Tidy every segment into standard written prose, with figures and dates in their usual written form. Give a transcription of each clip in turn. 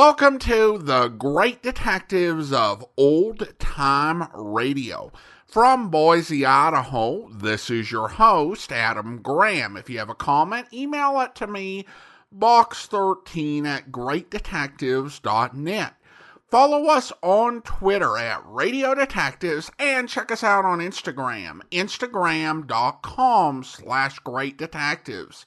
Welcome to the Great Detectives of Old Time Radio. From Boise, Idaho, this is your host, Adam Graham. If you have a comment, email it to me, box13@greatdetectives.net. Follow us on Twitter at Radio Detectives and check us out on Instagram, instagram.com/greatdetectives.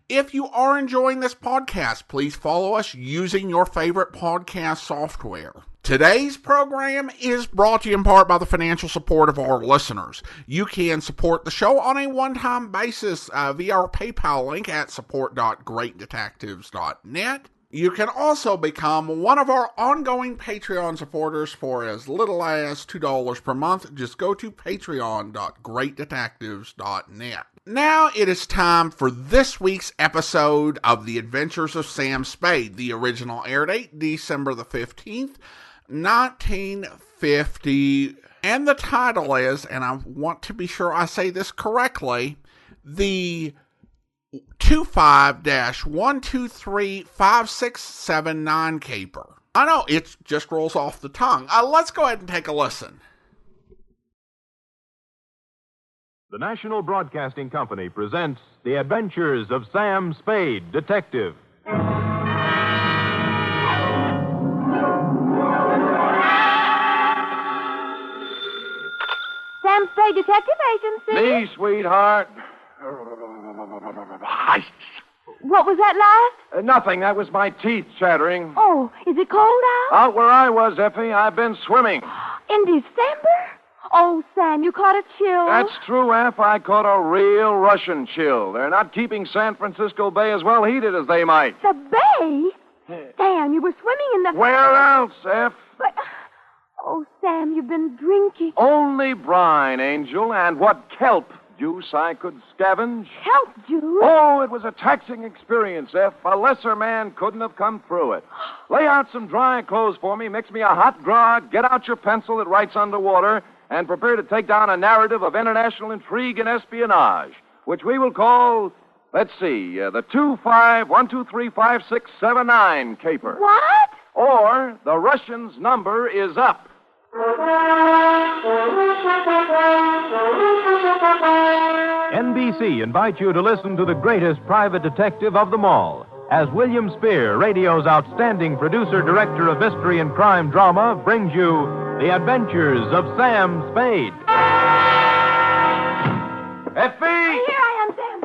If you are enjoying this podcast, please follow us using your favorite podcast software. Today's program is brought to you in part by the financial support of our listeners. You can support the show on a one-time basis via our PayPal link at support.greatdetectives.net. You can also become one of our ongoing Patreon supporters for as little as $2 per month. Just go to patreon.greatdetectives.net. Now it is time for this week's episode of The Adventures of Sam Spade. The original air date, December the 15th, 1950. And the title is, and I want to be sure I say this correctly, the 25-123-5679 caper. I know, it just rolls off the tongue. Let's go ahead and take a listen. The National Broadcasting Company presents The Adventures of Sam Spade, Detective. Sam Spade Detective Agency. Me, sweetheart. What was that last? Nothing. That was my teeth chattering. Oh, is it cold out? Out where I was, Effie, I've been swimming. In December? Oh, Sam, you caught a chill. That's true, Eff. I caught a real Russian chill. They're not keeping San Francisco Bay as well heated as they might. The bay? Sam, you were swimming in the... Where else, Eff? But... Oh, Sam, you've been drinking. Only brine, Angel, and what kelp juice I could scavenge. Kelp juice? Oh, it was a taxing experience, Eff. A lesser man couldn't have come through it. Lay out some dry clothes for me, mix me a hot grog, get out your pencil that writes underwater, and prepare to take down a narrative of international intrigue and espionage, which we will call, let's see, the 25-123-5679 caper. What? Or the Russian's number is up. NBC invites you to listen to the greatest private detective of them all, as William Spear, radio's outstanding producer-director of mystery and crime drama, brings you The Adventures of Sam Spade. Effie! Here I am, Sam.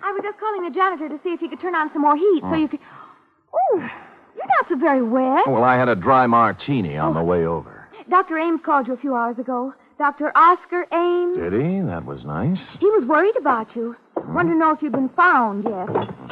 I was just calling the janitor to see if he could turn on some more heat so you could... Oh, you're not so very wet. Well, I had a dry martini on the way over. Dr. Ames called you a few hours ago. Dr. Oscar Ames. Did he? That was nice. He was worried about you. Wanted to know if you'd been found yet.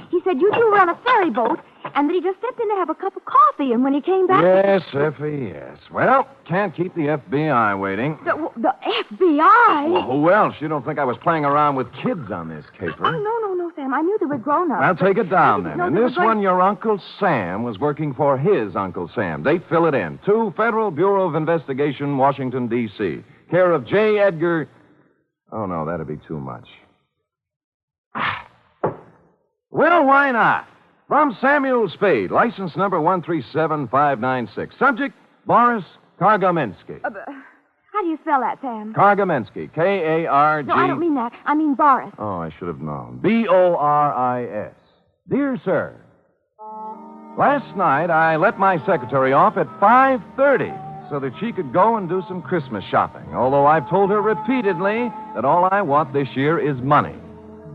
He said you two were on a ferry boat and that he just stepped in to have a cup of coffee, and when he came back... Yes, Effie, yes. Well, can't keep the FBI waiting. The FBI? Well, who else? You don't think I was playing around with kids on this caper? Oh, no, Sam. I knew they were grown-ups. Well, take it down, then. In this going... one, your Uncle Sam was working for his Uncle Sam. Date, fill it in. 2 Federal Bureau of Investigation, Washington, D.C. Care of J. Edgar... Oh, no, that'd be too much. Well, why not? From Samuel Spade, license number 137596. Subject, Boris Kargamensky. How do you spell that, Sam? Kargamensky, K-A-R-G... No, I don't mean that. I mean Boris. Oh, I should have known. B-O-R-I-S. Dear Sir, last night I let my secretary off at 5:30 so that she could go and do some Christmas shopping, although I've told her repeatedly that all I want this year is money.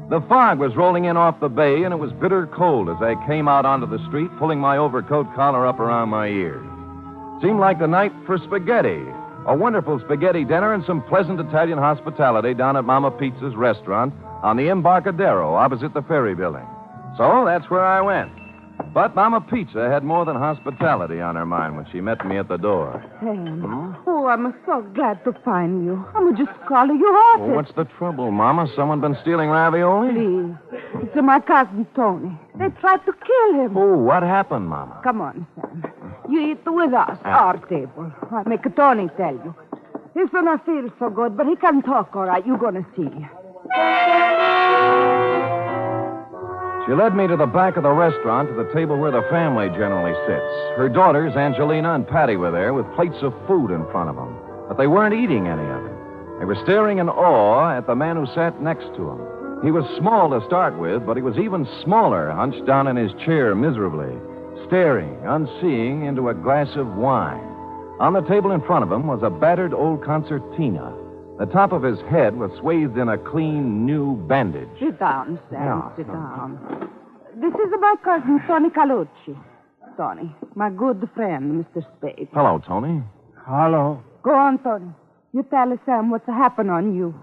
The fog was rolling in off the bay, and it was bitter cold as I came out onto the street, pulling my overcoat collar up around my ears. Seemed like the night for spaghetti. A wonderful spaghetti dinner and some pleasant Italian hospitality down at Mama Pizza's restaurant on the Embarcadero opposite the ferry building. So that's where I went. But Mama Pizza had more than hospitality on her mind when she met me at the door. Sam. Oh, I'm so glad to find you. I was just calling your office. Well, what's the trouble, Mama? Someone been stealing ravioli? Please. It's my cousin Tony. They tried to kill him. Oh, what happened, Mama? Come on, Sam. You eat with us, our table. I make Tony tell you. He's gonna feel so good, but he can talk all right. You're gonna see. She led me to the back of the restaurant to the table where the family generally sits. Her daughters, Angelina and Patty, were there with plates of food in front of them. But they weren't eating any of it. They were staring in awe at the man who sat next to them. He was small to start with, but he was even smaller, hunched down in his chair miserably, staring, unseeing, into a glass of wine. On the table in front of him was a battered old concertina. The top of his head was swathed in a clean, new bandage. Sit down, Sam. Yeah. Sit down. This is my cousin, Tony Calucci. Tony, my good friend, Mr. Spade. Hello, Tony. Hello. Go on, Tony. You tell Sam what's happened on you.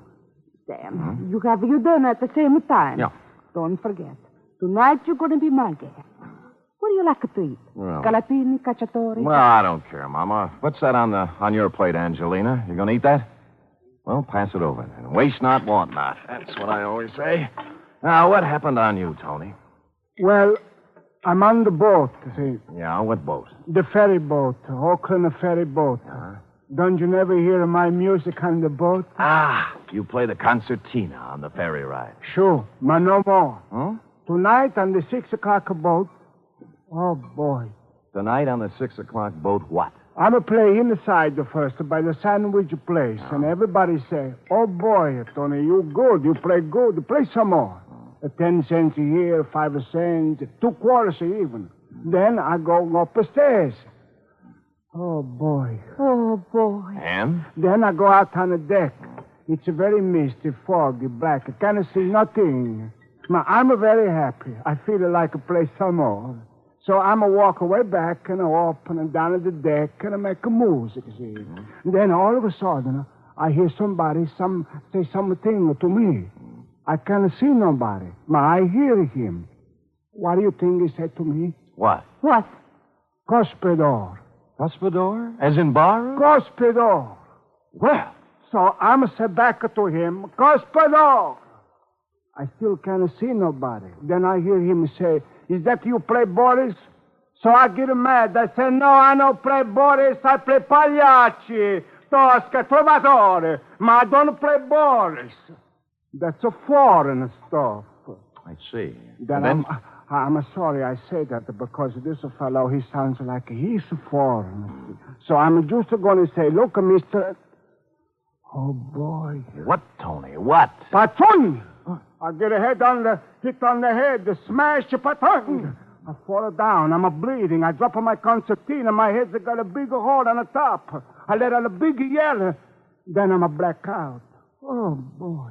Sam, you have your dinner at the same time. Yeah. Don't forget. Tonight you're going to be my guest. What do you like to eat? Well- Scalapini, cacciatore? Well, I don't care, Mama. What's that on your plate, Angelina? You gonna eat that? Well, pass it over then. Waste not, want not. That's what I always say. Now, what happened on you, Tony? Well, I'm on the boat, see. Yeah, what boat? The ferry boat, Auckland ferry boat. Don't you never hear my music on the boat? Ah, you play the concertina on the ferry ride. Sure, but no more. Huh? Tonight on the 6 o'clock boat. Oh, boy. Tonight on the 6 o'clock boat, what? I'm a play inside the first by the sandwich place, and everybody say, "Oh boy, Tony, you good. You play good. Play some more." 10 cents a year, 5 cents, 2 quarters even. Then I go upstairs. Oh boy. Oh, boy. And? Then I go out on the deck. It's very misty, foggy, black. I can't see nothing. I'm very happy. I feel like I play some more. So I'm a walk away back and up and down at the deck and I make a music, see. And then all of a sudden, I hear somebody say something to me. I can't see nobody, but I hear him. What do you think he said to me? What? What? Cospedor. Cuspidor? As in bar? Cospedor. Well, So I'm said back to him, Cospedor. I still can't see nobody. Then I hear him say, "Is that you play Boris?" So I get mad. I say, "No, I don't play Boris. I play Pagliacci, Tosca, Trovatore. Ma I don't play Boris." That's a foreign stuff. I see. Then And I'm sorry I say that because this fellow, he sounds like he's foreign. So I'm just going to say, "Look, Mr. Oh, boy. what, Tony? What? Patron! I get a hit on the head, smash the patron. I fall down. I'm bleeding. I drop on my concertina. My head's got a big hole on the top. I let out a big yell. Then I'm a blackout. Oh, boy.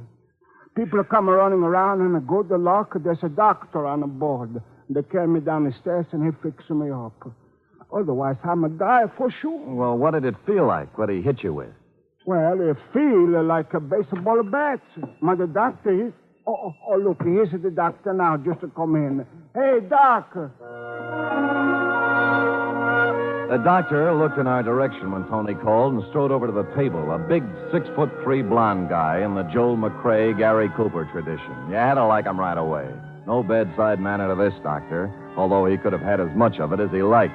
People come running around, and good luck, there's a doctor on the board. They carry me down the stairs, and he fixes me up. Otherwise, I'm a die for sure. Well, what did it feel like? What did he hit you with? Well, it feel like a baseball bat. But the doctor, he's... Oh, look, here's the doctor now, just to come in. Hey, Doc. The doctor looked in our direction when Tony called and strode over to the table, a big 6'3" blonde guy in the Joel McRae, Gary Cooper tradition. You had to like him right away. No bedside manner to this doctor, although he could have had as much of it as he liked.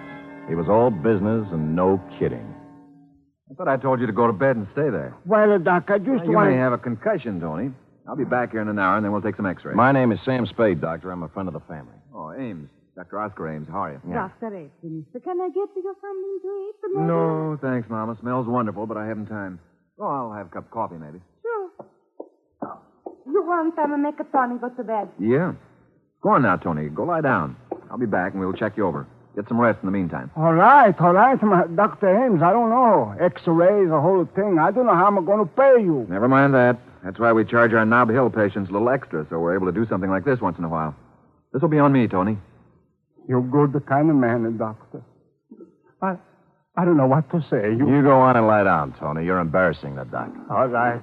He was all business and no kidding. I thought I told you to go to bed and stay there. Well, Doc, I just You want may have a concussion, Tony. I'll be back here in an hour, and then we'll take some x-rays. My name is Sam Spade, Doctor. I'm a friend of the family. Oh, Ames. Dr. Oscar Ames. How are you? Dr. Aitken, mister, can I get you something to eat? Maybe? No, thanks, Mama. Smells wonderful, but I haven't time. Oh, I'll have a cup of coffee, maybe. Sure. You want time to make a Tony go to bed? Yeah. Go on now, Tony. Go lie down. I'll be back, and we'll check you over. Get some rest in the meantime. All right. Dr. Ames, I don't know. X-rays, the whole thing. I don't know how I'm going to pay you. Never mind that. That's why we charge our Nob Hill patients a little extra, so we're able to do something like this once in a while. This will be on me, Tony. You're good kind of man, Doctor. I don't know what to say. You go on and lie down, Tony. You're embarrassing the doctor. All right.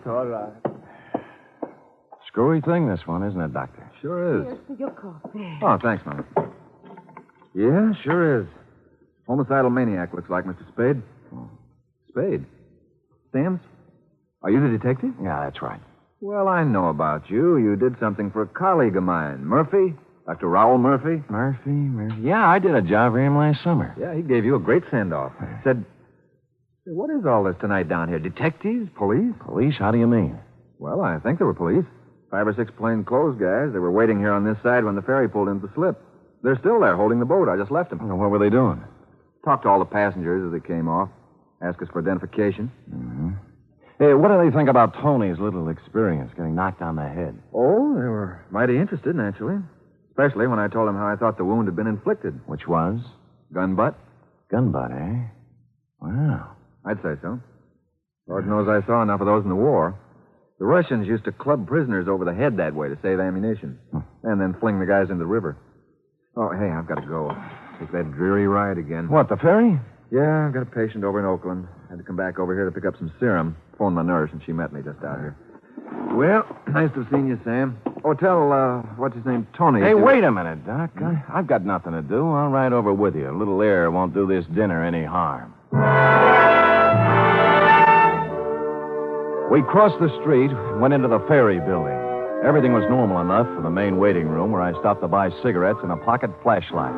Screwy thing, this one, isn't it, Doctor? Sure is. Here's for your coffee. Oh, thanks, Mama. Yeah, sure is. Homicidal maniac, looks like, Mr. Spade. Oh. Spade? Stams? Are you the detective? Yeah, that's right. Well, I know about you. You did something for a colleague of mine. Murphy? Dr. Raoul Murphy? Murphy? Yeah, I did a job for him last summer. Yeah, he gave you a great send-off. Said, what is all this tonight down here? Detectives? Police? Police? How do you mean? Well, I think there were police. 5 or 6 plainclothes guys. They were waiting here on this side when the ferry pulled into the slip. They're still there holding the boat. I just left them. Well, what were they doing? Talked to all the passengers as they came off. Asked us for identification. Mm-hmm. Hey, what do they think about Tony's little experience getting knocked on the head? Oh, they were mighty interested, naturally. Especially when I told them how I thought the wound had been inflicted. Which was? Gun butt? Gun butt, eh? Wow. I'd say so. Lord knows I saw enough of those in the war. The Russians used to club prisoners over the head that way to save ammunition. And then fling the guys into the river. Oh, hey, I've got to go. Take that dreary ride again. What, the ferry? Yeah, I've got a patient over in Oakland. Had to come back over here to pick up some serum. Phoned my nurse, and she met me just out here. Well, nice to have seen you, Sam. Oh, tell, what's his name, Tony. Hey, wait a minute, Doc. I've got nothing to do. I'll ride over with you. A little air won't do this dinner any harm. We crossed the street, went into the ferry building. Everything was normal enough for the main waiting room where I stopped to buy cigarettes and a pocket flashlight.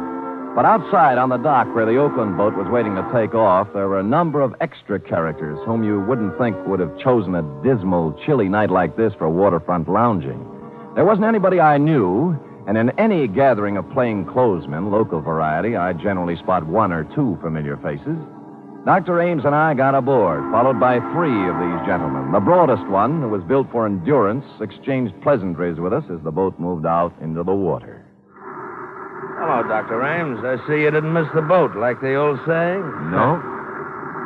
But outside on the dock where the Oakland boat was waiting to take off, there were a number of extra characters whom you wouldn't think would have chosen a dismal, chilly night like this for waterfront lounging. There wasn't anybody I knew, and in any gathering of plainclothesmen, local variety, I generally spot 1 or 2 familiar faces. Dr. Ames and I got aboard, followed by 3 of these gentlemen. The broadest one, who was built for endurance, exchanged pleasantries with us as the boat moved out into the water. Hello, Dr. Ames. I see you didn't miss the boat, like the old saying. No.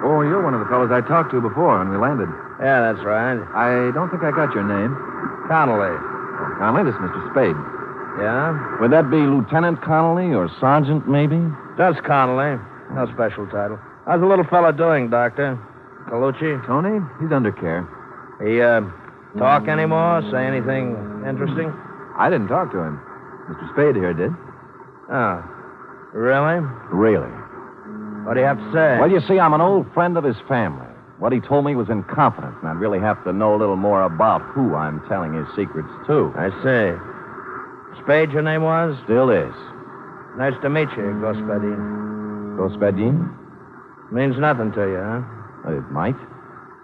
Oh, you're one of the fellows I talked to before when we landed. Yeah, that's right. I don't think I got your name. Connolly. Oh, Conley, this is Mr. Spade. Yeah? Would that be Lieutenant Connolly or Sergeant, maybe? Just Connolly. No special title. How's the little fella doing, Doctor? Colucci? Tony, he's under care. He, talk anymore? Say anything interesting? I didn't talk to him. Mr. Spade here did. Oh. Really? Really. What do you have to say? Well, you see, I'm an old friend of his family. What he told me was in confidence, and I'd really have to know a little more about who I'm telling his secrets to. I see. Spade, your name was? Still is. Nice to meet you, Gospodin. Gospodin? Means nothing to you, huh? It might.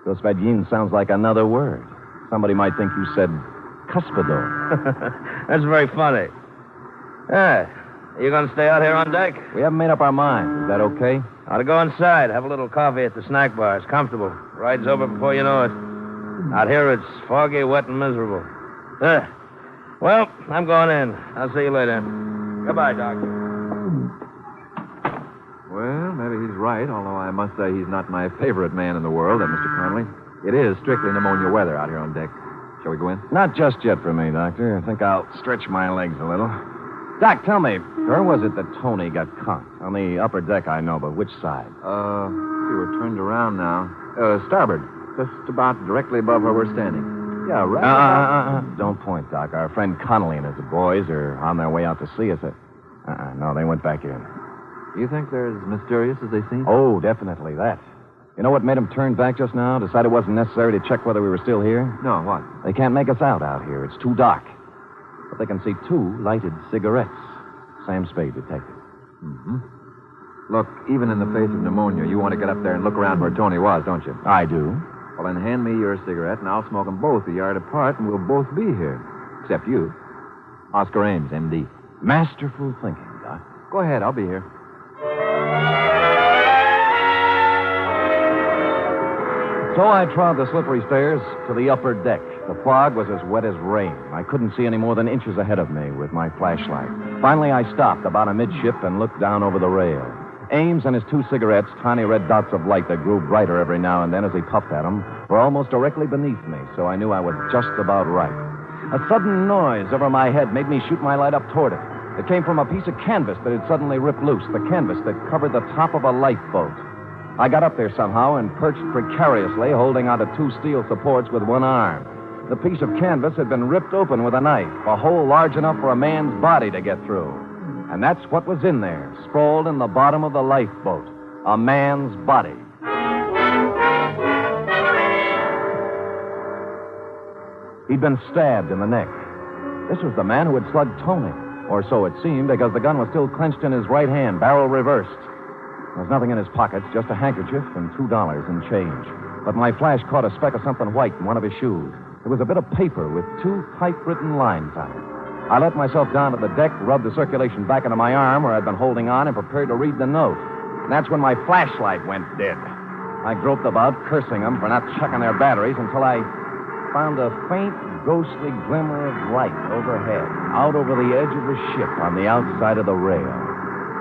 Gospodin sounds like another word. Somebody might think you said cuspidor. That's very funny. Yeah. You going to stay out here on deck? We haven't made up our minds. Is that okay? Ought to go inside. Have a little coffee at the snack bar. It's comfortable. Ride's over before you know it. Out here, it's foggy, wet, and miserable. Well, I'm going in. I'll see you later. Goodbye, Doctor. Well, maybe he's right, although I must say he's not my favorite man in the world, that Mr. Connolly. It is strictly pneumonia weather out here on deck. Shall we go in? Not just yet for me, Doctor. I think I'll stretch my legs a little. Doc, tell me, where was it that Tony got conked? On the upper deck, I know, but which side? See, we're turned around now. Starboard. Just about directly above where we're standing. Yeah, right. Don't point, Doc. Our friend Connolly and his boys are on their way out to see us. No, they went back in. You think they're as mysterious as they seem? Oh, definitely that. You know what made them turn back just now? Decide it wasn't necessary to check whether we were still here? No, what? They can't make us out here. It's too dark. But they can see 2 lighted cigarettes. Sam Spade, detective. Mm-hmm. Look, even in the face of pneumonia, you want to get up there and look around where Tony was, don't you? I do. Well, then hand me your cigarette, and I'll smoke them both a yard apart, and we'll both be here. Except you. Oscar Ames, M.D. Masterful thinking, Doc. Go ahead, I'll be here. So I trod the slippery stairs to the upper deck. The fog was as wet as rain. I couldn't see any more than inches ahead of me with my flashlight. Finally, I stopped about amidship and looked down over the rail. Ames and his 2 cigarettes, tiny red dots of light that grew brighter every now and then as he puffed at them, were almost directly beneath me, so I knew I was just about right. A sudden noise over my head made me shoot my light up toward it. It came from a piece of canvas that had suddenly ripped loose, the canvas that covered the top of a lifeboat. I got up there somehow and perched precariously, holding onto 2 steel supports with one arm. The piece of canvas had been ripped open with a knife, a hole large enough for a man's body to get through. And that's what was in there, sprawled in the bottom of the lifeboat, a man's body. He'd been stabbed in the neck. This was the man who had slugged Tony, or so it seemed, because the gun was still clenched in his right hand, barrel reversed. There was nothing in his pockets, just a handkerchief and $2 in change. But my flash caught a speck of something white in one of his shoes. There was a bit of paper with 2 typewritten lines on it. I let myself down to the deck, rubbed the circulation back into my arm where I'd been holding on, and prepared to read the note. And that's when my flashlight went dead. I groped about, cursing them for not checking their batteries, until I found a faint, ghostly glimmer of light overhead, out over the edge of the ship on the outside of the rail.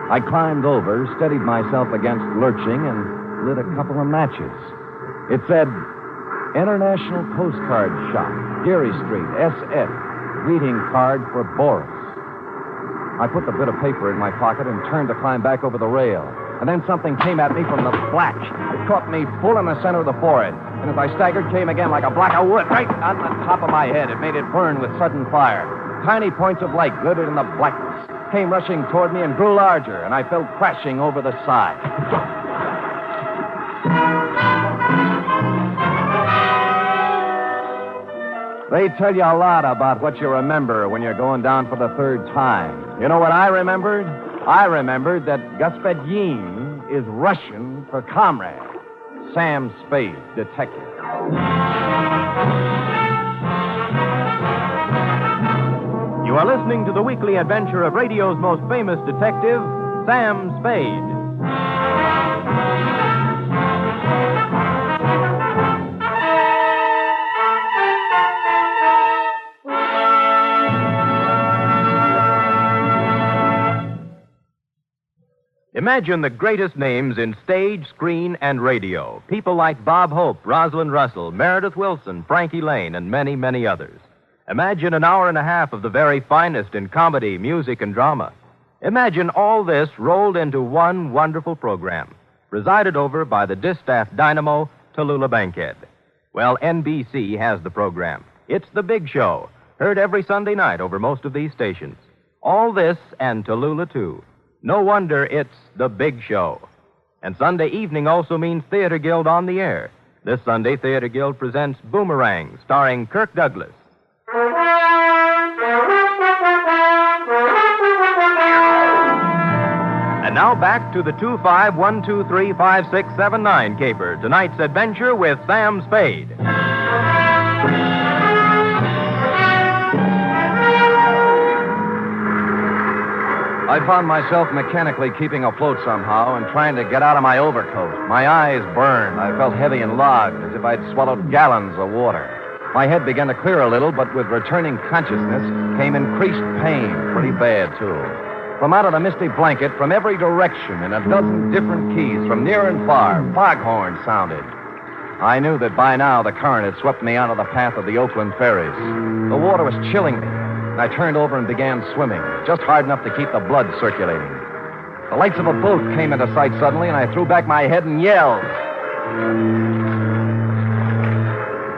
I climbed over, steadied myself against lurching, and lit a couple of matches. It said, International Postcard Shop, Geary Street, SF. Greeting card for Boris. I put the bit of paper in my pocket and turned to climb back over the rail. And then something came at me from the black. It caught me full in the center of the forehead. And as I staggered, came again like a block of wood right on the top of my head. It made it burn with sudden fire. Tiny points of light glittered in the blackness, came rushing toward me and grew larger, and I fell crashing over the side. They tell you a lot about what you remember when you're going down for the 3rd time. You know what I remembered? I remembered that Господин is Russian for comrade. Sam Spade, detective. You are listening to the weekly adventure of radio's most famous detective, Sam Spade. Imagine the greatest names in stage, screen, and radio. People like Bob Hope, Rosalind Russell, Meredith Wilson, Frankie Lane, and many, many others. Imagine an hour and a half of the very finest in comedy, music, and drama. Imagine all this rolled into one wonderful program, presided over by the distaff dynamo, Tallulah Bankhead. Well, NBC has the program. It's The Big Show, heard every Sunday night over most of these stations. All this and Tallulah, too. No wonder it's The Big Show. And Sunday evening also means Theater Guild on the air. This Sunday, Theater Guild presents Boomerang, starring Kirk Douglas. And now back to the 251235679 caper. Tonight's adventure with Sam Spade. I found myself mechanically keeping afloat somehow and trying to get out of my overcoat. My eyes burned. I felt heavy and logged, as if I'd swallowed gallons of water. My head began to clear a little, but with returning consciousness came increased pain, pretty bad, too. From out of the misty blanket, from every direction, in a dozen different keys, from near and far, foghorns sounded. I knew that by now the current had swept me out of the path of the Oakland ferries. The water was chilling me. I turned over and began swimming, just hard enough to keep the blood circulating. The lights of a boat came into sight suddenly, and I threw back my head and yelled.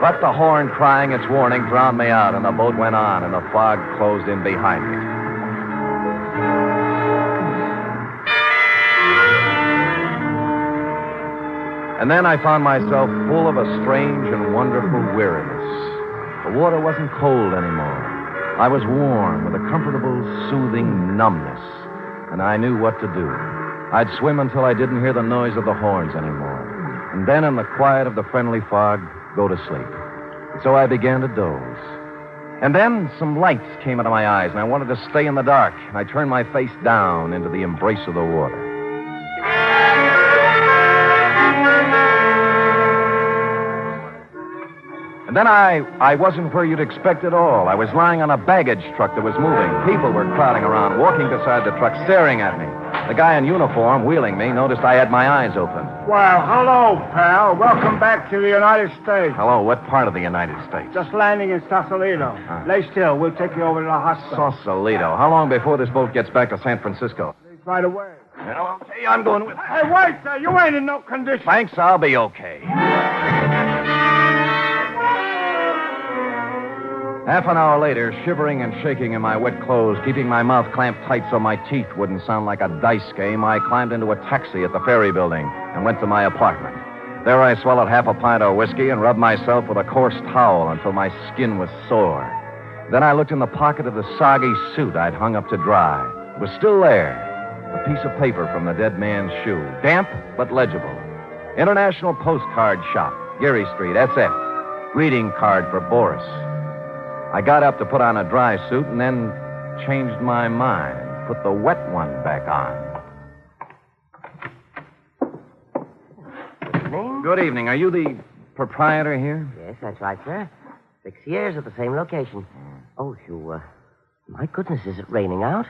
But the horn crying its warning drowned me out, and the boat went on, and the fog closed in behind me. And then I found myself full of a strange and wonderful weariness. The water wasn't cold anymore. I was warm with a comfortable, soothing numbness, and I knew what to do. I'd swim until I didn't hear the noise of the horns anymore, and then in the quiet of the friendly fog, go to sleep. So I began to doze. And then some lights came into my eyes, and I wanted to stay in the dark, and I turned my face down into the embrace of the water. And then I wasn't where you'd expect at all. I was lying on a baggage truck that was moving. People were crowding around, walking beside the truck, staring at me. The guy in uniform, wheeling me, noticed I had my eyes open. Well, hello, pal. Welcome back to the United States. Hello, what part of the United States? Just landing in Sausalito. Lay still. We'll take you over to the hospital. Sausalito. How long before this boat gets back to San Francisco? Right away. Well, okay, I'm going with... Hey, wait, you ain't in no condition. Thanks, I'll be okay. Half an hour later, shivering and shaking in my wet clothes, keeping my mouth clamped tight so my teeth wouldn't sound like a dice game, I climbed into a taxi at the ferry building and went to my apartment. There I swallowed half a pint of whiskey and rubbed myself with a coarse towel until my skin was sore. Then I looked in the pocket of the soggy suit I'd hung up to dry. It was still there, a piece of paper from the dead man's shoe, damp but legible. International Postcard Shop, Geary Street, SF. Greeting card for Boris. I got up to put on a dry suit and then changed my mind. Put the wet one back on. Good evening. Good evening. Are you the proprietor here? Yes, that's right, sir. 6 years at the same location. Oh, my goodness, is it raining out?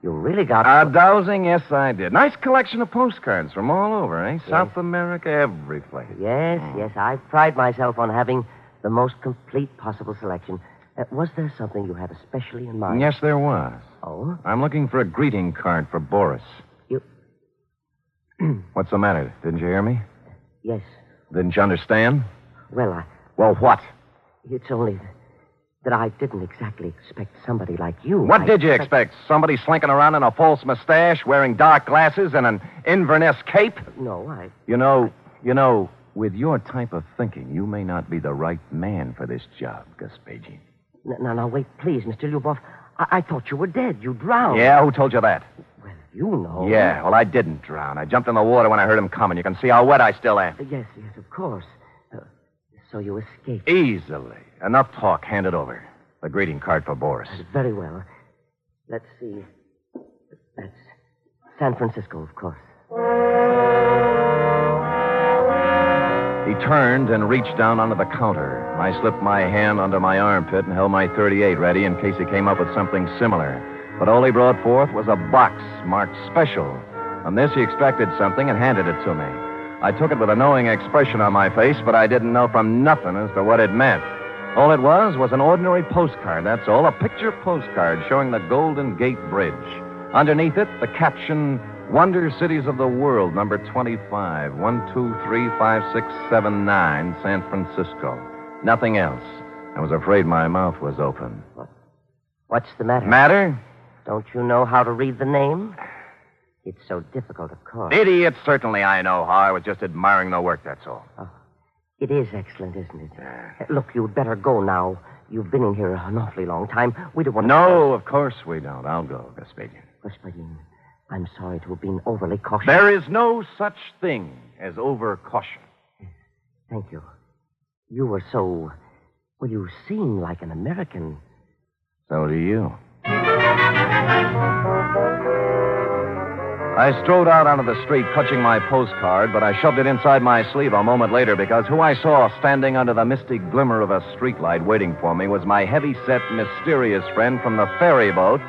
You really got... Dowsing? Yes, I did. Nice collection of postcards from all over, eh? Yes. South America, every place. Yes, yes. I pride myself on having the most complete possible selection. Was there something you had especially in mind? Yes, there was. Oh? I'm looking for a greeting card for Boris. You... What's the matter? Didn't you hear me? Yes. Didn't you understand? Well, Well, what? It's only that I didn't exactly expect somebody like you. What did you expect? Somebody slinking around in a false mustache, wearing dark glasses, and an Inverness cape? No, I... You know, with your type of thinking, you may not be the right man for this job, Gaspedian. Now, wait, please, Mr. Lyubov. I thought you were dead. You drowned. Yeah, who told you that? Well, you know. Yeah, well, I didn't drown. I jumped in the water when I heard him coming. You can see how wet I still am. Yes, of course. So you escaped. Easily. Enough talk. Hand it over. The greeting card for Boris. Very well. Let's see. That's San Francisco, of course. He turned and reached down onto the counter. I slipped my hand under my armpit and held my .38 ready in case he came up with something similar. But all he brought forth was a box marked special. On this, he expected something and handed it to me. I took it with a knowing expression on my face, but I didn't know from nothing as to what it meant. All it was an ordinary postcard, that's all. A picture postcard showing the Golden Gate Bridge. Underneath it, the caption, Wonder Cities of the World, number 25, 1, 2, 3, 5, 6, 7, 9, San Francisco. Nothing else. I was afraid my mouth was open. What's the matter? Matter? Don't you know how to read the name? It's so difficult, of course. Idiot, certainly I know how. I was just admiring the work, that's all. Oh, it is excellent, isn't it? Look, you'd better go now. You've been in here an awfully long time. We don't want to... No, of course we don't. I'll go, Gaspedian. Gaspedian, I'm sorry to have been overly cautious. There is no such thing as over-caution. Thank you. You were so... Well, you seem like an American. So do you. I strode out onto the street, clutching my postcard, but I shoved it inside my sleeve a moment later because who I saw standing under the misty glimmer of a streetlight waiting for me was my heavy-set, mysterious friend from the ferry boat,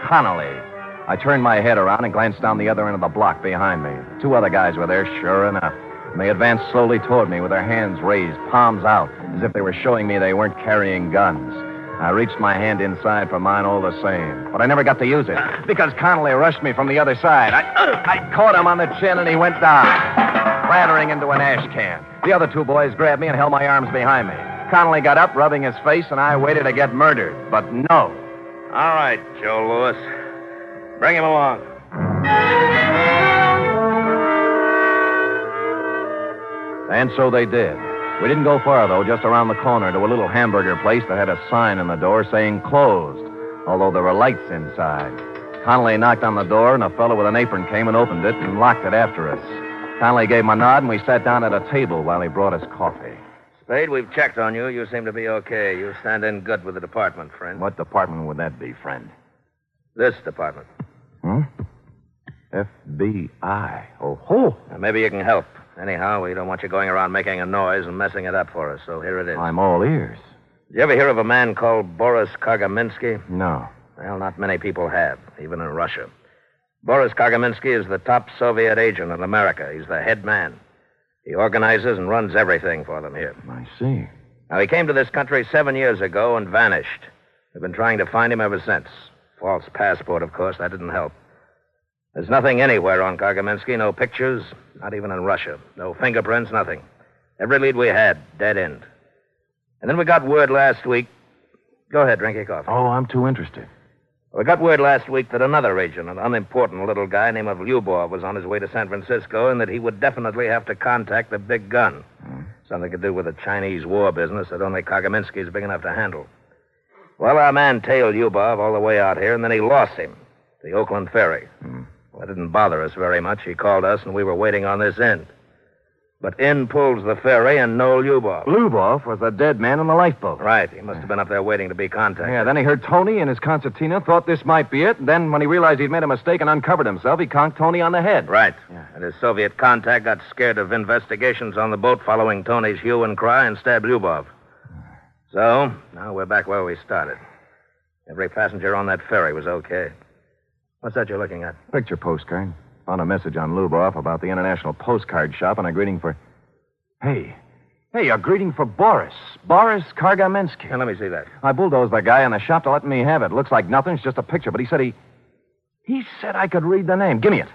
Connolly. I turned my head around and glanced down the other end of the block behind me. 2 other guys were there, sure enough. And they advanced slowly toward me with their hands raised, palms out, as if they were showing me they weren't carrying guns. I reached my hand inside for mine all the same, but I never got to use it because Connolly rushed me from the other side. I caught him on the chin and he went down, clattering into an ash can. The other 2 boys grabbed me and held my arms behind me. Connolly got up, rubbing his face, and I waited to get murdered, but no. All right, Joe Louis. Bring him along. And so they did. We didn't go far, though, just around the corner to a little hamburger place that had a sign in the door saying closed, although there were lights inside. Connolly knocked on the door, and a fellow with an apron came and opened it and locked it after us. Connolly gave him a nod, and we sat down at a table while he brought us coffee. Spade, we've checked on you. You seem to be okay. You stand in good with the department, friend. What department would that be, friend? This department. FBI. Oh. Now, maybe you can help. Anyhow, we don't want you going around making a noise and messing it up for us, so here it is. I'm all ears. Did you ever hear of a man called Boris Kagaminsky? No. Well, not many people have, even in Russia. Boris Kagaminsky is the top Soviet agent in America. He's the head man. He organizes and runs everything for them here. I see. Now, he came to this country 7 years ago and vanished. We've been trying to find him ever since. False passport, of course. That didn't help. There's nothing anywhere on Kagaminsky. No pictures, not even in Russia. No fingerprints, nothing. Every lead we had, dead end. And then we got word last week... Go ahead, drink your coffee. Oh, I'm too interested. We got word last week that another agent, an unimportant little guy named Lyubov, was on his way to San Francisco and that he would definitely have to contact the big gun. Something to do with the Chinese war business that only Kagaminsky is big enough to handle. Well, our man tailed Lyubov all the way out here, and then he lost him. The Oakland ferry. Well, that didn't bother us very much. He called us, and we were waiting on this end. But in pulls the ferry and Noel Lyubov. Lubov was the dead man in the lifeboat. Right. He must have been up there waiting to be contacted. Yeah, then he heard Tony and his concertina, thought this might be it. And then when he realized he'd made a mistake and uncovered himself, he conked Tony on the head. Right. Yeah. And his Soviet contact got scared of investigations on the boat following Tony's hue and cry and stabbed Lyubov. So, now we're back where we started. Every passenger on that ferry was okay. What's that you're looking at? Picture postcard. Found a message on Lubov about the International Postcard Shop and a greeting for... Hey, a greeting for Boris. Boris Kargamensky. Now, let me see that. I bulldozed the guy in the shop to let me have it. Looks like nothing. It's just a picture. But he said he said I could read the name. Give me it.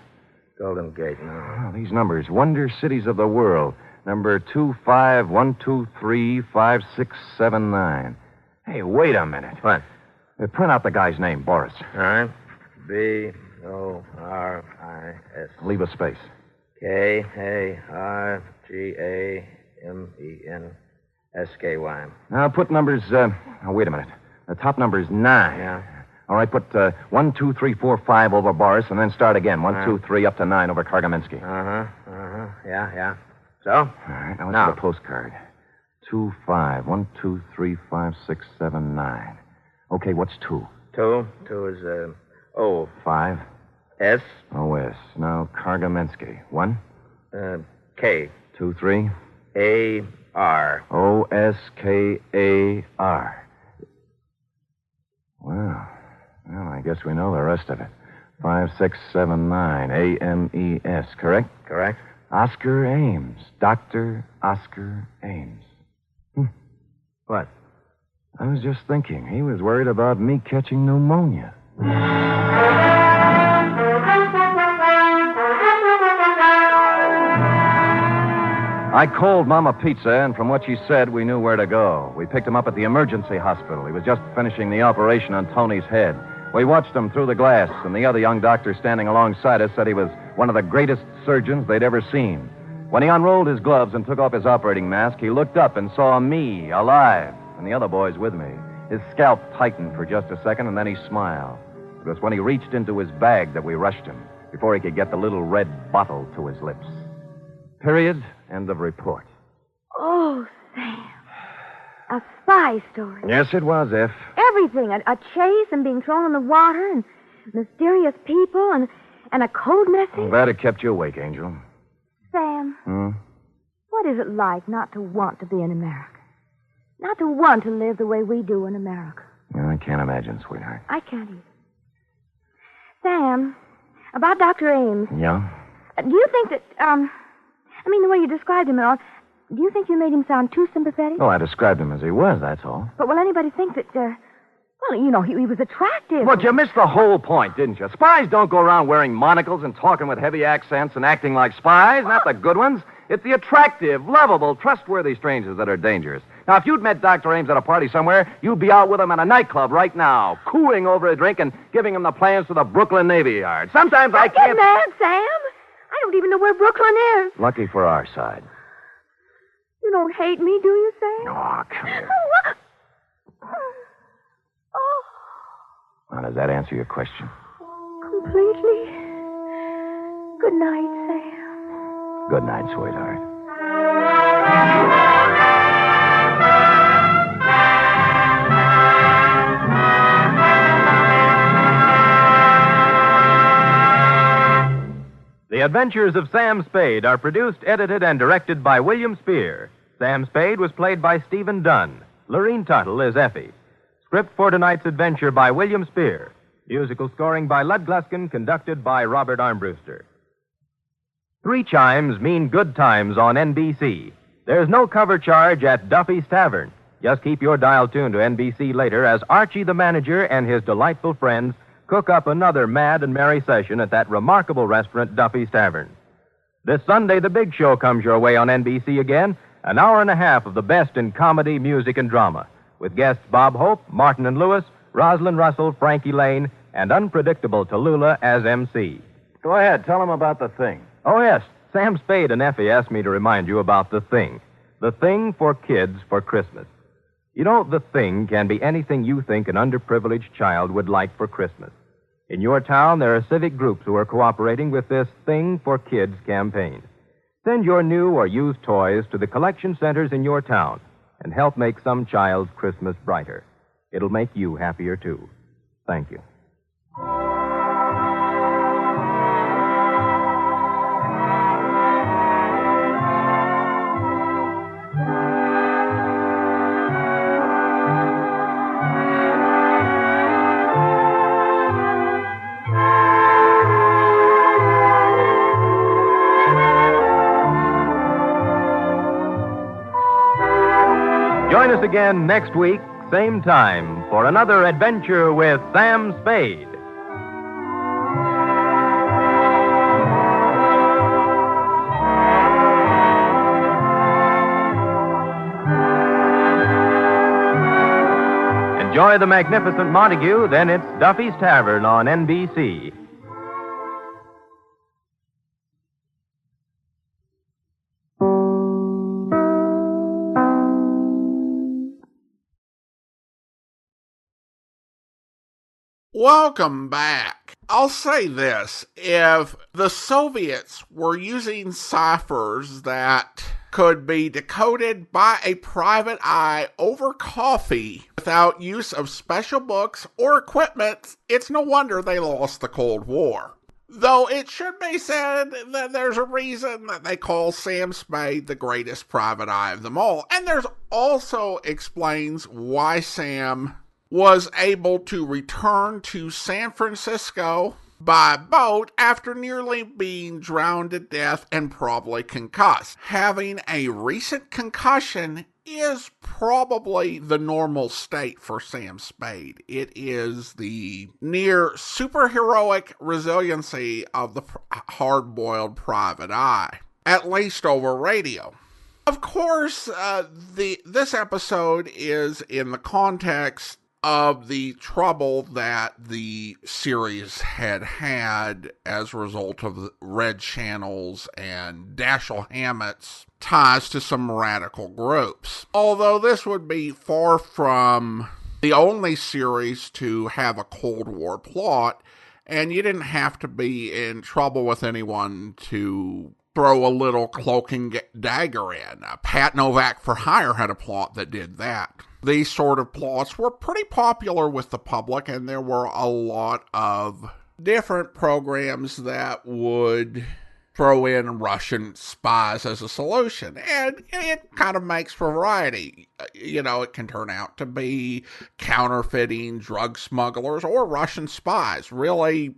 Golden Gate. No. Oh, these numbers. Wonder Cities of the World. Number 251235679. Hey, wait a minute. What? Print out the guy's name, Boris. All right. B-O-R-I-S. Leave a space. K-A-R-G-A-M-E-N-S-K-Y. Now put numbers, wait a minute. The top number is 9. Yeah. All right, put 1, 2, 3, 4, 5 over Boris, and then start again. 1, 2, 3, up to 9 over Kargamensky. Yeah. So? All right, now let's get a postcard. 2, 5, 1, 2, 3, 5, 6, 7, 9. Okay, what's 2? 2 is, O. 5. S. O-S. Now, Kargamensky. 1. K. 2, 3. A-R. O-S-K-A-R. Well, I guess we know the rest of it. 5, 6, 7, 9. A-M-E-S, correct? Correct. Oscar Ames. Dr. Oscar Ames. What? I was just thinking. He was worried about me catching pneumonia. I called Mama Pizza, and from what she said, we knew where to go. We picked him up at the emergency hospital. He was just finishing the operation on Tony's head. We watched him through the glass, and the other young doctor standing alongside us said he was one of the greatest surgeons they'd ever seen. When he unrolled his gloves and took off his operating mask, he looked up and saw me, alive, and the other boys with me. His scalp tightened for just a second, and then he smiled. It was when he reached into his bag that we rushed him, before he could get the little red bottle to his lips. Period. End of report. Oh, Sam. A spy story. Yes, it was, F. Everything. A chase and being thrown in the water and mysterious people and a code message. I'm glad it kept you awake, Angel. Sam, what is it like not to want to be in America? Not to want to live the way we do in America? I can't imagine, sweetheart. I can't either. Sam, about Dr. Ames. Yeah? Do you think that, the way you described him and all, do you think you made him sound too sympathetic? Oh, I described him as he was, that's all. But will anybody think that, he was attractive? But you missed the whole point, didn't you? Spies don't go around wearing monocles and talking with heavy accents and acting like spies, not the good ones. It's the attractive, lovable, trustworthy strangers that are dangerous. Now, if you'd met Dr. Ames at a party somewhere, you'd be out with him at a nightclub right now, cooing over a drink and giving him the plans to the Brooklyn Navy Yard. Sometimes I can't... Get mad, Sam. I don't even know where Brooklyn is. Lucky for our side. You don't hate me, do you, Sam? Oh, come here. Oh. Now, does that answer your question? Completely. Good night, Sam. Good night, sweetheart. The Adventures of Sam Spade are produced, edited, and directed by William Spear. Sam Spade was played by Stephen Dunn. Lorene Tuttle is Effie. Script for tonight's adventure by William Spear. Musical scoring by Lud Gluskin, conducted by Robert Armbruster. 3 chimes mean good times on NBC. There's no cover charge at Duffy's Tavern. Just keep your dial tuned to NBC later as Archie the manager and his delightful friends cook up another mad and merry session at that remarkable restaurant, Duffy's Tavern. This Sunday, The Big Show comes your way on NBC again, an hour and a half of the best in comedy, music, and drama, with guests Bob Hope, Martin and Lewis, Rosalind Russell, Frankie Lane, and unpredictable Tallulah as MC. Go ahead. Tell them about the thing. Oh, yes. Sam Spade and Effie asked me to remind you about The Thing. The Thing for kids for Christmas. You know, The Thing can be anything you think an underprivileged child would like for Christmas. In your town, there are civic groups who are cooperating with this Thing for Kids campaign. Send your new or used toys to the collection centers in your town and help make some child's Christmas brighter. It'll make you happier, too. Thank you. Join us again next week, same time, for another adventure with Sam Spade. Enjoy the magnificent Montague, then it's Duffy's Tavern on NBC. Welcome back. I'll say this, if the Soviets were using ciphers that could be decoded by a private eye over coffee without use of special books or equipment, it's no wonder they lost the Cold War. Though it should be said that there's a reason that they call Sam Spade the greatest private eye of them all, and there's also explains why Sam was able to return to San Francisco by boat after nearly being drowned to death and probably concussed. Having a recent concussion is probably the normal state for Sam Spade. It is the near superheroic resiliency of the hard-boiled private eye, at least over radio. Of course, this episode is in the context of the trouble that the series had as a result of the Red Channel's and Dashiell Hammett's ties to some radical groups. Although this would be far from the only series to have a Cold War plot, and you didn't have to be in trouble with anyone to throw a little cloak and dagger in. Pat Novak for Hire had a plot that did that. These sort of plots were pretty popular with the public, and there were a lot of different programs that would throw in Russian spies as a solution. And it kind of makes for variety. You know, it can turn out to be counterfeiting drug smugglers or Russian spies. Really,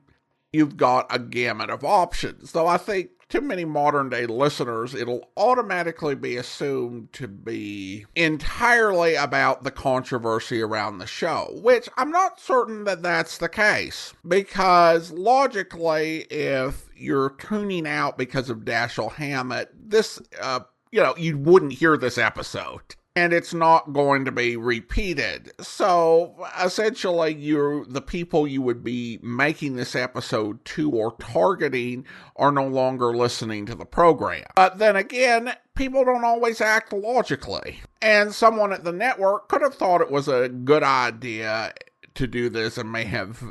you've got a gamut of options. Though I think to many modern-day listeners, it'll automatically be assumed to be entirely about the controversy around the show, which I'm not certain that that's the case, because logically, if you're tuning out because of Dashiell Hammett, this, you wouldn't hear this episode. And it's not going to be repeated. So, essentially, the people you would be making this episode to or targeting are no longer listening to the program. But then again, people don't always act logically. And someone at the network could have thought it was a good idea to do this and may have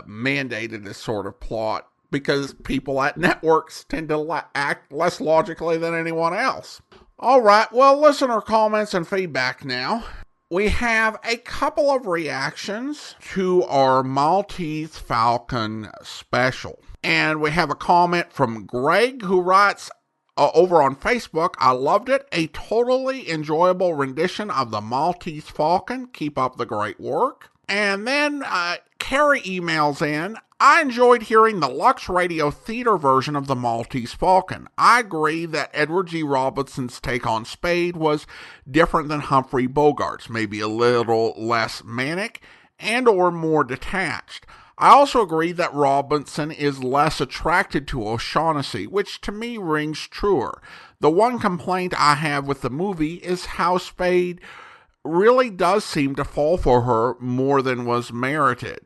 mandated this sort of plot, because people at networks tend to act less logically than anyone else. All right, well, listener comments and feedback now. We have a couple of reactions to our Maltese Falcon special. And we have a comment from Greg, who writes over on Facebook, "I loved it. A totally enjoyable rendition of the Maltese Falcon. Keep up the great work." And then Carrie emails in, "I enjoyed hearing the Lux Radio Theater version of the Maltese Falcon. I agree that Edward G. Robinson's take on Spade was different than Humphrey Bogart's, maybe a little less manic and or more detached. I also agree that Robinson is less attracted to O'Shaughnessy, which to me rings truer. The one complaint I have with the movie is how Spade really does seem to fall for her more than was merited."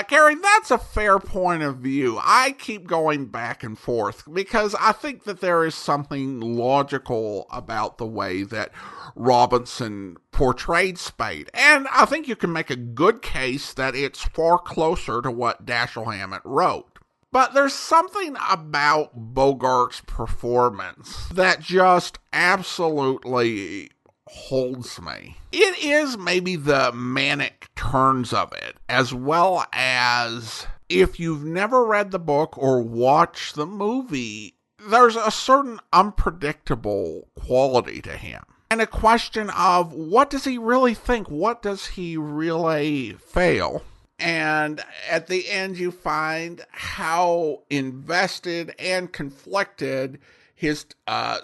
Carrie, that's a fair point of view. I keep going back and forth because I think that there is something logical about the way that Robinson portrayed Spade. And I think you can make a good case that it's far closer to what Dashiell Hammett wrote. But there's something about Bogart's performance that just absolutely holds me. It is maybe the manic turns of it, as well as if you've never read the book or watched the movie, there's a certain unpredictable quality to him. And a question of, what does he really think? What does he really feel? And at the end, you find how invested and conflicted his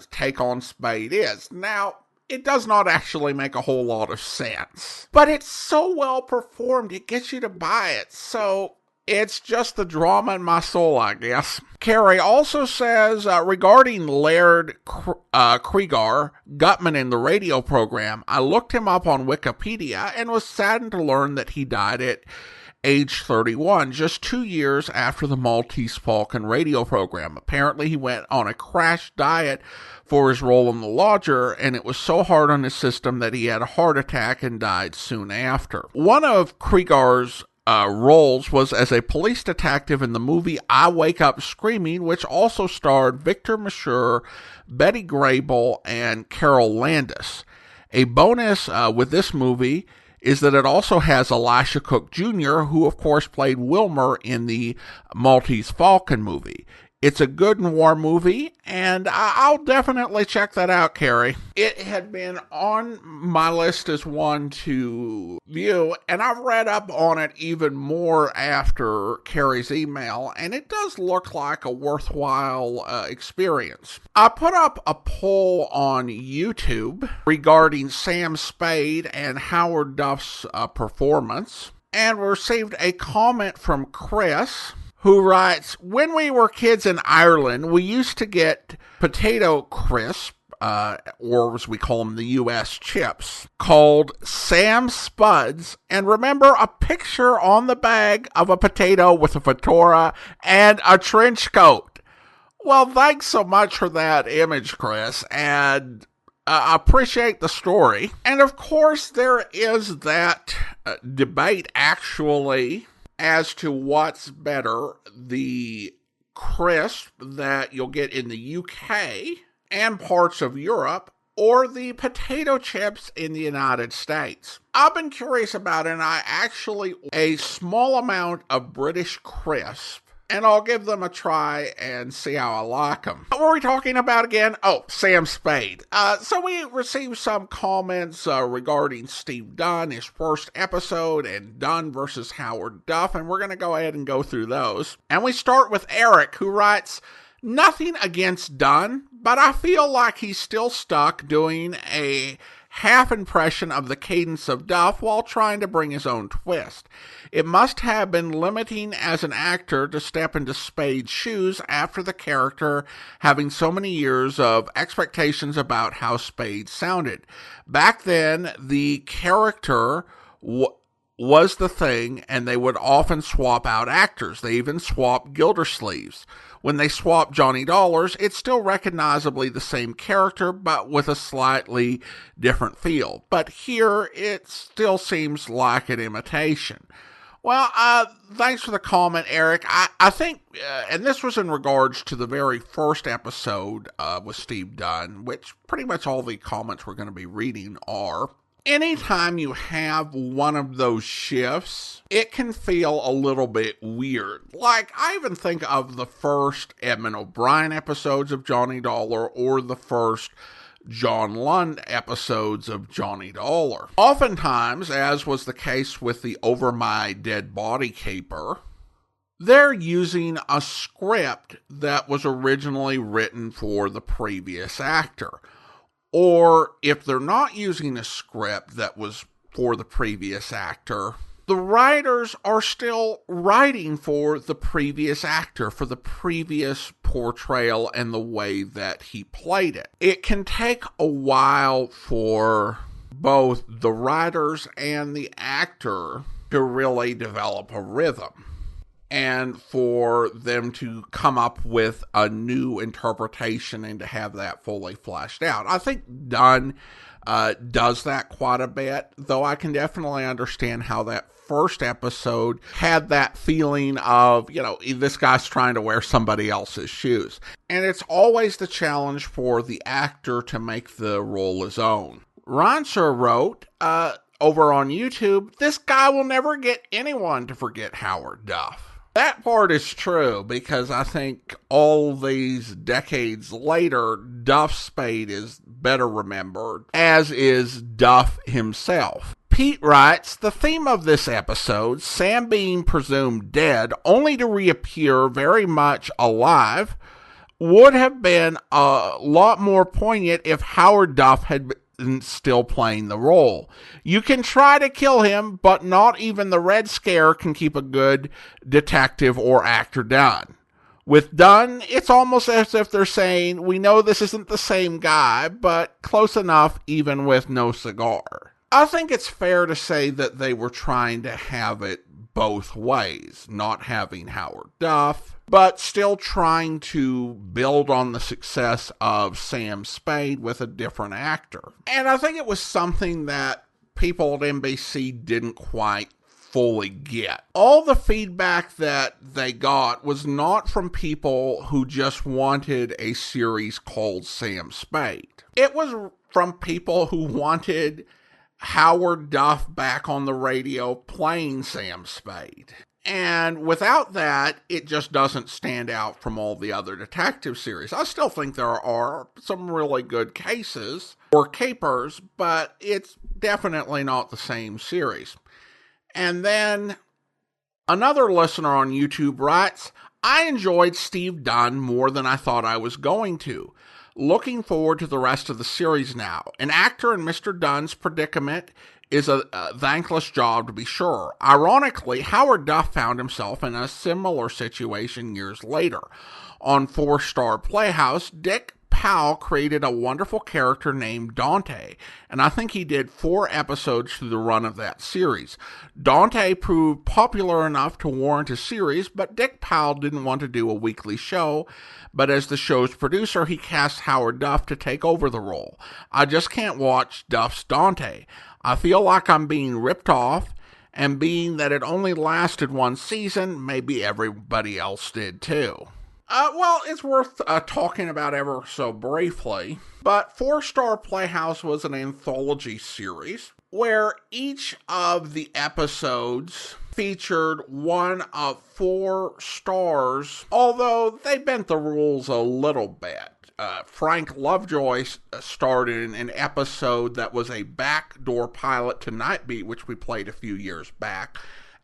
take on Spade is. Now, it does not actually make a whole lot of sense, but it's so well performed, it gets you to buy it. So it's just the drama in my soul, I guess. Carrie also says, regarding Laird Cregar, Gutman in the radio program, I looked him up on Wikipedia and was saddened to learn that he died at age 31, just 2 years after the Maltese Falcon radio program. Apparently, he went on a crash diet for his role in The Lodger, and it was so hard on his system that he had a heart attack and died soon after. One of Cregar's roles was as a police detective in the movie I Wake Up Screaming, which also starred Victor Mature, Betty Grable, and Carol Landis. A bonus with this movie is that it also has Elisha Cook Jr., who of course played Wilmer in the Maltese Falcon movie. It's a good noir movie, and I'll definitely check that out, Carrie. It had been on my list as one to view, and I've read up on it even more after Carrie's email, and it does look like a worthwhile experience. I put up a poll on YouTube regarding Sam Spade and Howard Duff's performance, and received a comment from Chris, who writes, when we were kids in Ireland, we used to get potato crisp, or as we call them, the U.S. chips, called Sam Spuds, and remember a picture on the bag of a potato with a fedora and a trench coat. Well, thanks so much for that image, Chris, and I appreciate the story. And of course, there is that debate, actually, as to what's better, the crisp that you'll get in the UK and parts of Europe, or the potato chips in the United States. I've been curious about it, and I actually a small amount of British crisp, and I'll give them a try and see how I like them. What were we talking about again? Oh, Sam Spade. So we received some comments regarding Steve Dunn, his first episode, and Dunn versus Howard Duff, and we're going to go ahead and go through those. And we start with Eric, who writes, nothing against Dunn, but I feel like he's still stuck doing a half impression of the cadence of Duff while trying to bring his own twist. It must have been limiting as an actor to step into Spade's shoes after the character having so many years of expectations about how Spade sounded. Back then, the character was the thing, and they would often swap out actors. They even swapped Gildersleeves. When they swapped Johnny Dollars, it's still recognizably the same character, but with a slightly different feel. But here, it still seems like an imitation. Well, thanks for the comment, Eric. I think, and this was in regards to the very first episode with Steve Dunn, which pretty much all the comments we're going to be reading are. Anytime you have one of those shifts, it can feel a little bit weird. Like, I even think of the first Edmund O'Brien episodes of Johnny Dollar, or the first John Lund episodes of Johnny Dollar. Oftentimes, as was the case with the Over My Dead Body caper, they're using a script that was originally written for the previous actor. Or if they're not using a script that was for the previous actor, the writers are still writing for the previous actor, for the previous portrayal and the way that he played it. It can take a while for both the writers and the actor to really develop a rhythm, and for them to come up with a new interpretation and to have that fully fleshed out. I think Dunn does that quite a bit, though I can definitely understand how that first episode had that feeling of, this guy's trying to wear somebody else's shoes. And it's always the challenge for the actor to make the role his own. Roncher wrote, over on YouTube, this guy will never get anyone to forget Howard Duff. That part is true, because I think all these decades later, Duff Spade is better remembered, as is Duff himself. Pete writes, the theme of this episode, Sam being presumed dead, only to reappear very much alive, would have been a lot more poignant if Howard Duff had been still playing the role. You can try to kill him, but not even the Red Scare can keep a good detective or actor down. With Dunn, it's almost as if they're saying, we know this isn't the same guy, but close enough even with no cigar. I think it's fair to say that they were trying to have it both ways, not having Howard Duff, but still trying to build on the success of Sam Spade with a different actor. And I think it was something that people at NBC didn't quite fully get. All the feedback that they got was not from people who just wanted a series called Sam Spade. It was from people who wanted Howard Duff back on the radio playing Sam Spade. And without that, it just doesn't stand out from all the other detective series. I still think there are some really good cases or capers, but it's definitely not the same series. And then another listener on YouTube writes, I enjoyed Steve Dunn more than I thought I was going to. Looking forward to the rest of the series now. An actor in Mr. Dunn's predicament is a thankless job, to be sure. Ironically, Howard Duff found himself in a similar situation years later. On Four Star Playhouse, Dick Powell created a wonderful character named Dante, and I think he did 4 episodes through the run of that series. Dante proved popular enough to warrant a series, but Dick Powell didn't want to do a weekly show, but as the show's producer, he cast Howard Duff to take over the role. I just can't watch Duff's Dante. I feel like I'm being ripped off, and being that it only lasted 1 season, maybe everybody else did too. Well, it's worth talking about ever so briefly, but Four Star Playhouse was an anthology series where each of the episodes featured one of 4 stars, although they bent the rules a little bit. Frank Lovejoy starred in an episode that was a backdoor pilot to Nightbeat, which we played a few years back,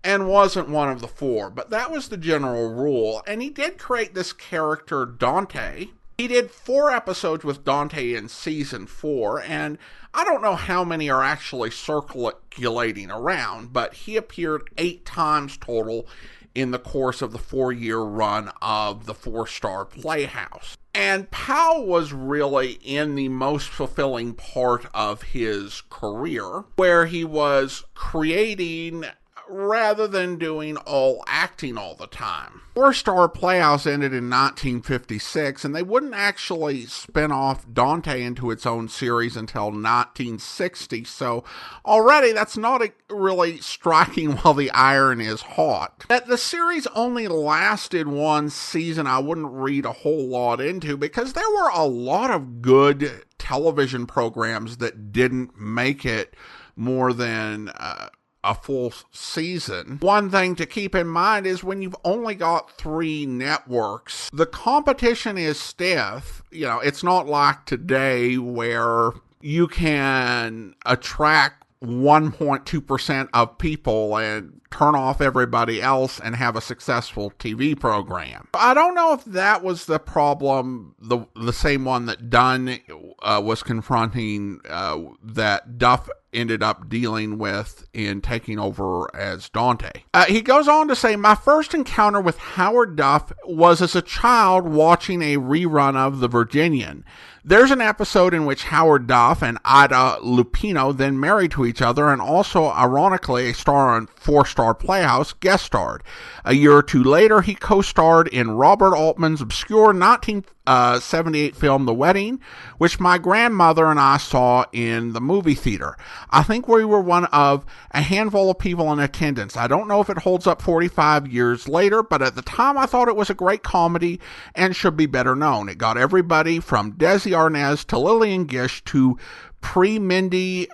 and wasn't one of the 4, but that was the general rule. And he did create this character, Dante. He did 4 episodes with Dante in season 4, and I don't know how many are actually circulating around, but he appeared 8 times total in the course of the 4-year run of the Four Star Playhouse. And Powell was really in the most fulfilling part of his career, where he was creating rather than doing all acting all the time. Four Star Playhouse ended in 1956, and they wouldn't actually spin off Dante into its own series until 1960, so already that's not really striking while the iron is hot. That the series only lasted 1 season, I wouldn't read a whole lot into, because there were a lot of good television programs that didn't make it more than a full season. One thing to keep in mind is when you've only got 3 networks, the competition is stiff. It's not like today where you can attract 1.2% of people and turn off everybody else and have a successful TV program. I don't know if that was the problem, the same one that Dunn was confronting, that Duff ended up dealing with in taking over as Dante. He goes on to say, my first encounter with Howard Duff was as a child watching a rerun of The Virginian. There's an episode in which Howard Duff and Ida Lupino then married to each other, and also, ironically, a star on Four Star Playhouse guest starred. A year or two later, he co-starred in Robert Altman's obscure 1978 film The Wedding, which my grandmother and I saw in the movie theater. I think we were one of a handful of people in attendance. I don't know if it holds up 45 years later, but at the time I thought it was a great comedy and should be better known. It got everybody from Desi Arnaz to Lillian Gish to pre-Mindy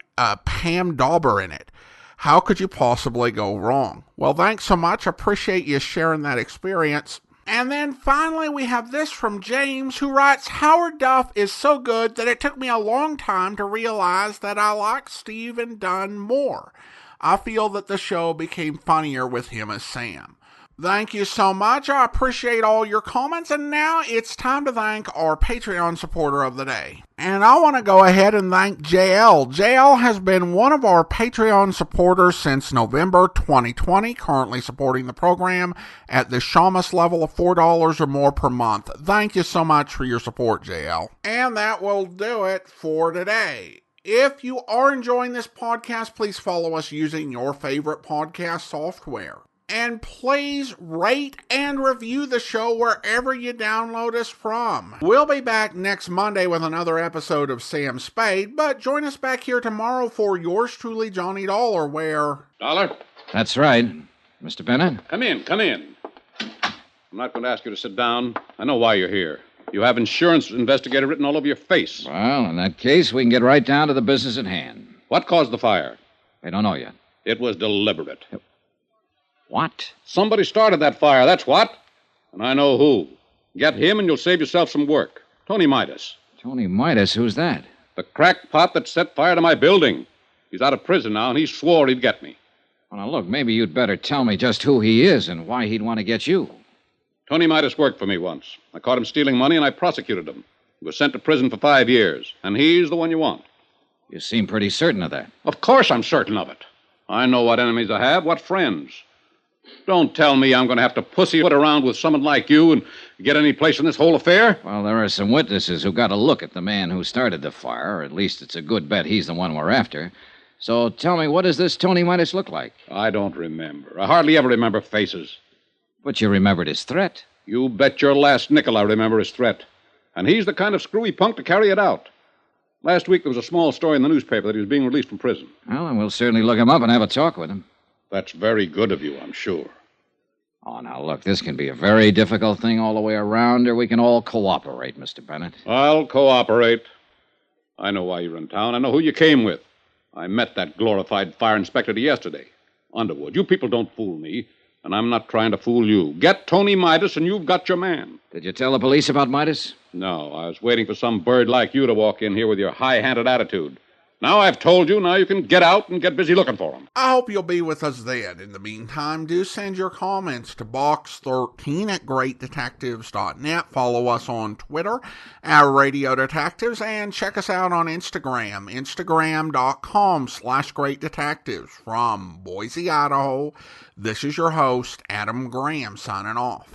Pam Dauber in it. How could you possibly go wrong? Well, thanks so much. I appreciate you sharing that experience. And then finally we have this from James, who writes, Howard Duff is so good that it took me a long time to realize that I like Stephen Dunn more. I feel that the show became funnier with him as Sam. Thank you so much. I appreciate all your comments. And now it's time to thank our Patreon supporter of the day. And I want to go ahead and thank JL. JL has been one of our Patreon supporters since November 2020, currently supporting the program at the Shamus level of $4 or more per month. Thank you so much for your support, JL. And that will do it for today. If you are enjoying this podcast, please follow us using your favorite podcast software. And please rate and review the show wherever you download us from. We'll be back next Monday with another episode of Sam Spade, but join us back here tomorrow for yours truly, Johnny Dollar, where... Dollar? That's right. Mr. Bennett? Come in, come in. I'm not going to ask you to sit down. I know why you're here. You have insurance investigator written all over your face. Well, in that case, we can get right down to the business at hand. What caused the fire? They don't know yet. It was deliberate. What? Somebody started that fire, that's what. And I know who. Get him and you'll save yourself some work. Tony Midas. Tony Midas? Who's that? The crackpot that set fire to my building. He's out of prison now, and he swore he'd get me. Well, now, look, maybe you'd better tell me just who he is and why he'd want to get you. Tony Midas worked for me once. I caught him stealing money, and I prosecuted him. He was sent to prison for 5 years, and he's the one you want. You seem pretty certain of that. Of course I'm certain of it. I know what enemies I have, what friends. Don't tell me I'm going to have to pussyfoot around with someone like you and get any place in this whole affair. Well, there are some witnesses who got a look at the man who started the fire, or at least it's a good bet he's the one we're after. So tell me, what does this Tony Midas look like? I don't remember. I hardly ever remember faces. But you remembered his threat. You bet your last nickel I remember his threat. And he's the kind of screwy punk to carry it out. Last week there was a small story in the newspaper that he was being released from prison. Well, then we'll certainly look him up and have a talk with him. That's very good of you, I'm sure. Oh, now, look, this can be a very difficult thing all the way around, or we can all cooperate, Mr. Bennett. I'll cooperate. I know why you're in town. I know who you came with. I met that glorified fire inspector yesterday. Underwood, you people don't fool me, and I'm not trying to fool you. Get Tony Midas, and you've got your man. Did you tell the police about Midas? No, I was waiting for some bird like you to walk in here with your high-handed attitude. Now I've told you, now you can get out and get busy looking for him. I hope you'll be with us then. In the meantime, do send your comments to box13@greatdetectives.net. Follow us on Twitter, @Radio Detectives, and check us out on Instagram, instagram.com/greatdetectives. From Boise, Idaho, this is your host, Adam Graham, signing off.